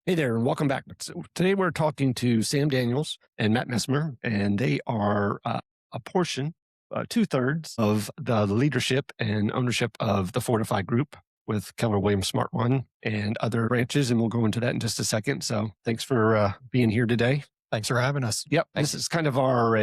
Hey there, and welcome back. So today we're talking to Sam Daniels and Matt Mesimer, and they are a portion, 2/3 of the leadership and ownership of the Fortify Group with Keller Williams Smart One and other branches. And we'll go into that in just a second. So thanks for being here today. Thanks for having us. Yep. This is kind of our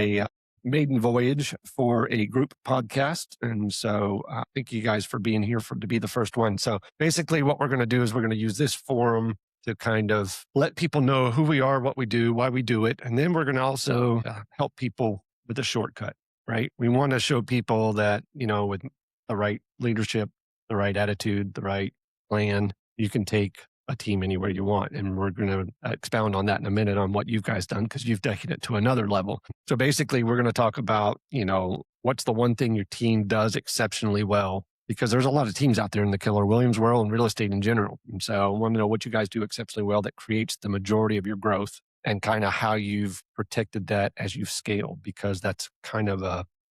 maiden voyage for a group podcast. And so thank you guys for being here to be the first one. So basically what we're going to do is we're going to use this forum to kind of let people know who we are, what we do, why we do it. And then we're going to also help people with a shortcut, right? We want to show people that, with the right leadership, the right attitude, the right plan, you can take a team anywhere you want. And we're going to expound on that in a minute on what you guys done because you've taken it to another level. So basically, we're going to talk about, what's the one thing your team does exceptionally well, because there's a lot of teams out there in the Keller Williams world and real estate in general. And so I want to know what you guys do exceptionally well that creates the majority of your growth and kind of how you've protected that as you've scaled, because that's kind of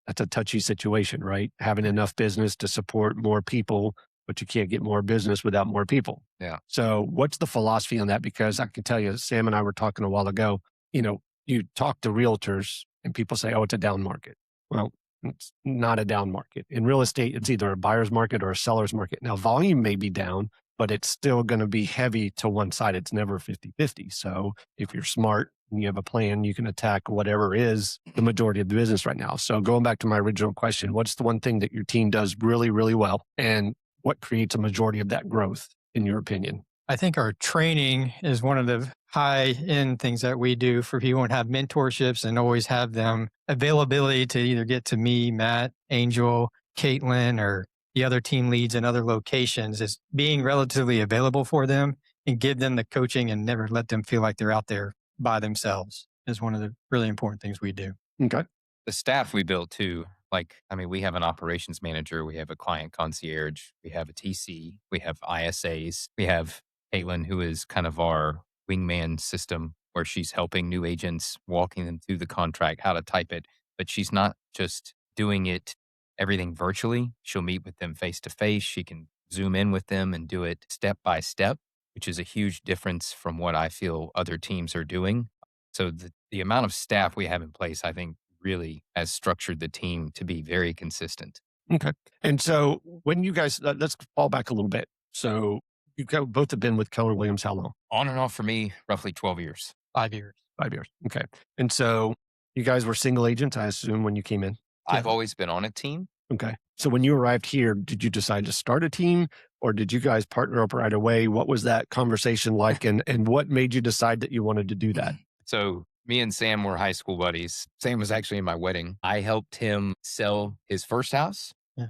that's a touchy situation, right? Having enough business to support more people, but you can't get more business without more people. Yeah. So what's the philosophy on that? Because I can tell you, Sam and I were talking a while ago, you talk to realtors and people say, oh, it's a down market. Well, it's not a down market. In real estate, it's either a buyer's market or a seller's market. Now, volume may be down, but it's still going to be heavy to one side. It's never 50-50. So if you're smart and you have a plan, you can attack whatever is the majority of the business right now. So going back to my original question, what's the one thing that your team does really, really well? And what creates a majority of that growth, in your opinion? I think our training is one of the high-end things that we do for people and have mentorships and always have them availability to either get to me, Matt, Angel, Caitlin, or the other team leads in other locations is being relatively available for them and give them the coaching and never let them feel like they're out there by themselves is one of the really important things we do. Okay. The staff we built too, we have an operations manager, we have a client concierge, we have a TC, we have ISAs, we have Caitlin, who is kind of our wingman system where she's helping new agents, walking them through the contract, how to type it. But she's not just doing it, everything virtually. She'll meet with them face to face. She can zoom in with them and do it step by step, which is a huge difference from what I feel other teams are doing. So the amount of staff we have in place, I think, really has structured the team to be very consistent. Okay. And so when you guys, let's fall back a little bit. So you both have been with Keller Williams how long? On and off for me, roughly 12 years. 5 years. 5 years. Okay. And so you guys were single agents, I assume, when you came in? I've always been on a team. Okay. So when you arrived here, did you decide to start a team or did you guys partner up right away? What was that conversation like? And what made you decide that you wanted to do that? So me and Sam were high school buddies. Sam was actually in my wedding. I helped him sell his first house. Yeah.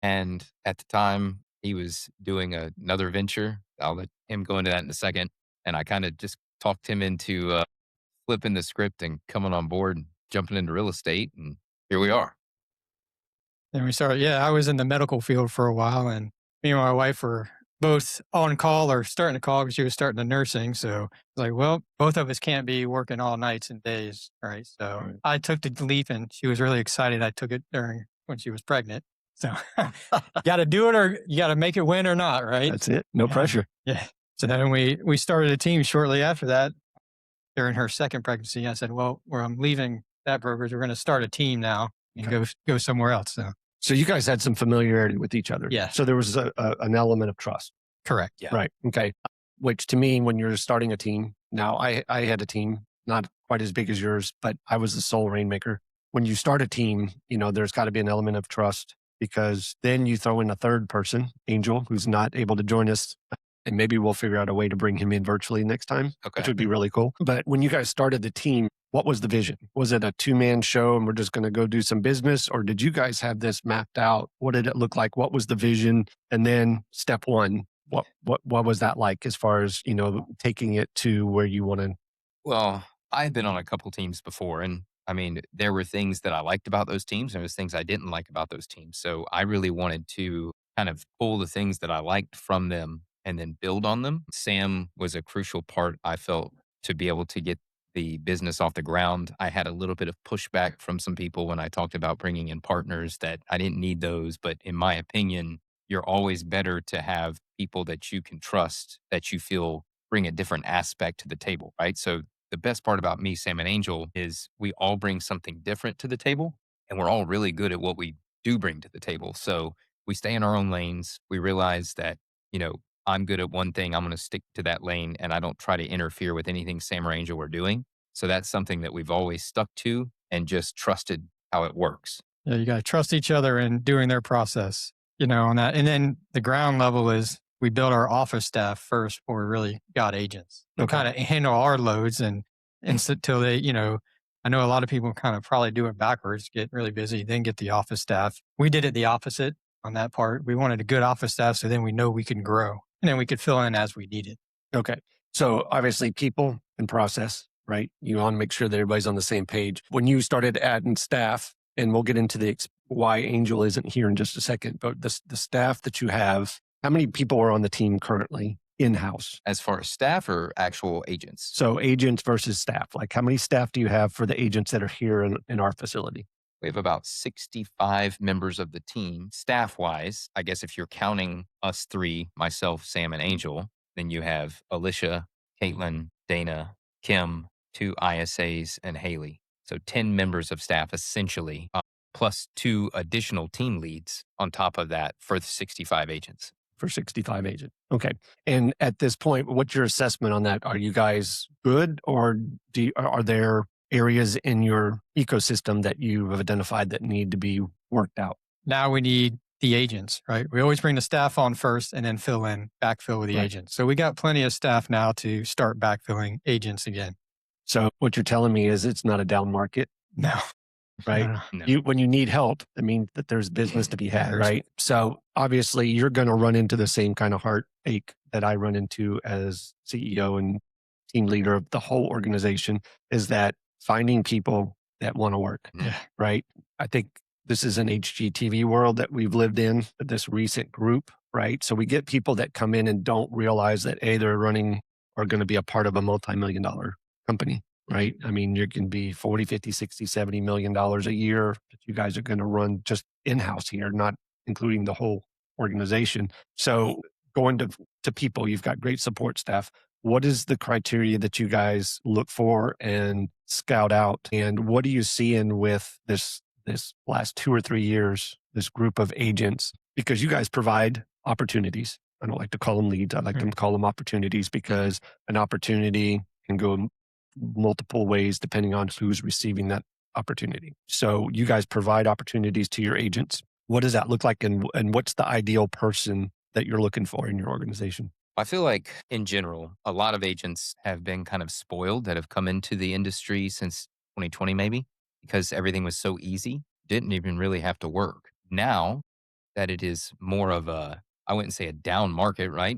And at the time, he was doing another venture. I'll let him go into that in a second. And I kind of just talked him into flipping the script and coming on board and jumping into real estate. And here we are. Then we started, I was in the medical field for a while and me and my wife were both on call or starting to call because she was starting the nursing. So it's like, well, both of us can't be working all nights and days. Right. So I took the leap and she was really excited. I took it when she was pregnant. So you got to do it or you got to make it win or not. Right. That's it. No pressure. Yeah. So then we started a team shortly after that during her second pregnancy. I said, well, I'm leaving that brokerage. We're going to start a team now and go somewhere else. So you guys had some familiarity with each other. Yeah. So there was an element of trust. Correct. Yeah. Right. Okay. Which to me, when you're starting a team, now I had a team, not quite as big as yours, but I was the sole rainmaker. When you start a team, there's got to be an element of trust because then you throw in a third person, Angel, who's not able to join us. And maybe we'll figure out a way to bring him in virtually next time, which would be really cool. But when you guys started the team, what was the vision? Was it a 2-man show and we're just going to go do some business? Or did you guys have this mapped out? What did it look like? What was the vision? And then step one, what was that like as far as, taking it to where you want to? Well, I've been on a couple teams before and there were things that I liked about those teams and there was things I didn't like about those teams. So I really wanted to kind of pull the things that I liked from them and then build on them. Sam was a crucial part, I felt, to be able to get the business off the ground. I had a little bit of pushback from some people when I talked about bringing in partners that I didn't need those. But in my opinion, you're always better to have people that you can trust, that you feel bring a different aspect to the table, right? So the best part about me, Sam, and Angel is we all bring something different to the table, and we're all really good at what we do bring to the table. So we stay in our own lanes. We realize that, I'm good at one thing. I'm going to stick to that lane, and I don't try to interfere with anything Sam or Angel are doing. So that's something that we've always stuck to and just trusted how it works. Yeah, you got to trust each other in doing their process, on that. And then the ground level is we build our office staff first before we really got agents. They'll kind of handle our loads and until they, I know a lot of people kind of probably do it backwards, get really busy, then get the office staff. We did it the opposite on that part. We wanted a good office staff so then we know we can grow and then we could fill in as we need it. Okay. So obviously people and process, right? You want to make sure that everybody's on the same page. When you started adding staff, and we'll get into why Angel isn't here in just a second, but the staff that you have, how many people are on the team currently in-house? As far as staff or actual agents? So agents versus staff, like how many staff do you have for the agents that are here in our facility? We have about 65 members of the team. Staff-wise, I guess if you're counting us three, myself, Sam, and Angel, then you have Alicia, Caitlin, Dana, Kim, 2 ISAs, and Haley. So 10 members of staff essentially, plus 2 additional team leads on top of that for the 65 agents. For 65 agents. Okay. And at this point, what's your assessment on that? Are you guys good, or are there areas in your ecosystem that you have identified that need to be worked out? Now we need the agents, right? We always bring the staff on first and then backfill with the agents. So we got plenty of staff now to start backfilling agents again. So what you're telling me is it's not a down market? No. Right? No. When you need help, I mean that there's business to be had, right? So obviously you're going to run into the same kind of heartache that I run into as CEO and team leader of the whole organization, is that finding people that want to work, right? I think this is an HGTV world that we've lived in, this recent group, right? So we get people that come in and don't realize that they're running or going to be a part of a multi-million-dollar company, right? I mean, you can be 40, 50, 60, 70 million dollars a year that you guys are going to run just in-house here, not including the whole organization. So going to people, you've got great support staff. What is the criteria that you guys look for and scout out? And what are you seeing with this last 2 or 3 years, this group of agents? Because you guys provide opportunities. I don't like to call them leads. I like to call them opportunities, because an opportunity can go multiple ways depending on who's receiving that opportunity. So you guys provide opportunities to your agents. What does that look like? And what's the ideal person that you're looking for in your organization? I feel like in general, a lot of agents have been kind of spoiled that have come into the industry since 2020, maybe, because everything was so easy, didn't even really have to work. Now that it is more of I wouldn't say a down market, right?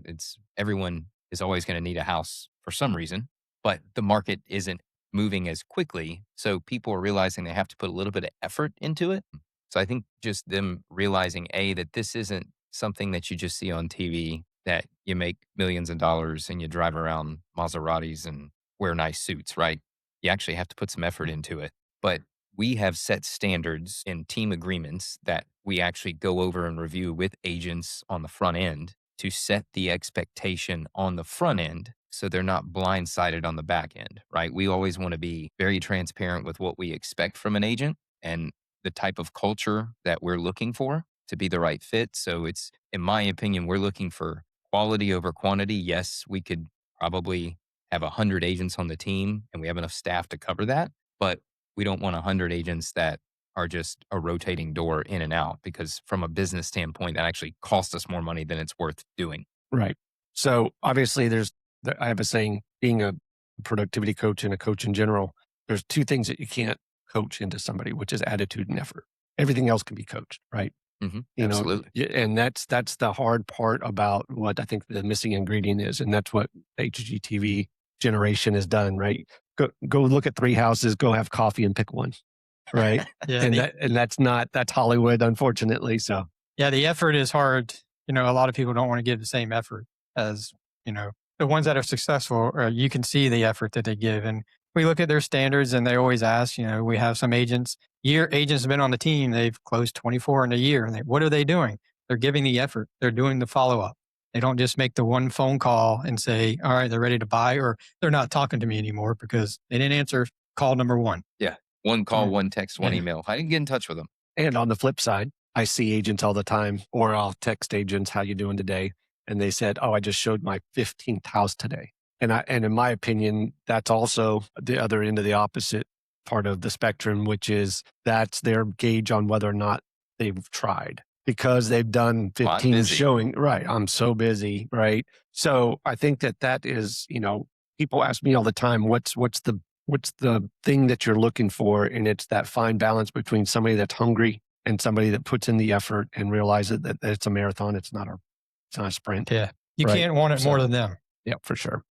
Everyone is always going to need a house for some reason, but the market isn't moving as quickly. So people are realizing they have to put a little bit of effort into it. So I think just them realizing, that this isn't something that you just see on TV, that you make millions of dollars and you drive around Maseratis and wear nice suits, right? You actually have to put some effort into it. But we have set standards in team agreements that we actually go over and review with agents on the front end to set the expectation on the front end so they're not blindsided on the back end, right? We always want to be very transparent with what we expect from an agent and the type of culture that we're looking for to be the right fit. So it's, in my opinion, we're looking for quality over quantity. Yes, we could probably have 100 agents on the team and we have enough staff to cover that, but we don't want 100 agents that are just a rotating door in and out, because from a business standpoint, that actually costs us more money than it's worth doing. Right. So obviously I have a saying, being a productivity coach and a coach in general, there's 2 things that you can't coach into somebody, which is attitude and effort. Everything else can be coached, right? Mm-hmm. You Absolutely. know, and that's the hard part about what I think the missing ingredient is. And that's what the HGTV generation has done, right? Go look at 3 houses, go have coffee and pick one, right? That's Hollywood, unfortunately. So yeah, the effort is hard. A lot of people don't want to give the same effort as, the ones that are successful. You can see the effort that they give. And we look at their standards and they always ask, we have some agents have been on the team. They've closed 24 in a year. And what are they doing? They're giving the effort. They're doing the follow-up. They don't just make the one phone call and say, all right, they're ready to buy, or they're not talking to me anymore because they didn't answer call number one. Yeah. One call, one text, one email. I didn't get in touch with them. And on the flip side, I see agents all the time, or I'll text agents, how you doing today? And they said, oh, I just showed my 15th house today. And in my opinion, that's also the other end of the opposite part of the spectrum, which is that's their gauge on whether or not they've tried, because they've done 15 showing. Right. I'm so busy. Right. So I think that is, people ask me all the time, what's the thing that you're looking for? And it's that fine balance between somebody that's hungry and somebody that puts in the effort and realizes that it's a marathon. It's not a sprint. Yeah. You can't want it more than them. Yeah, for sure.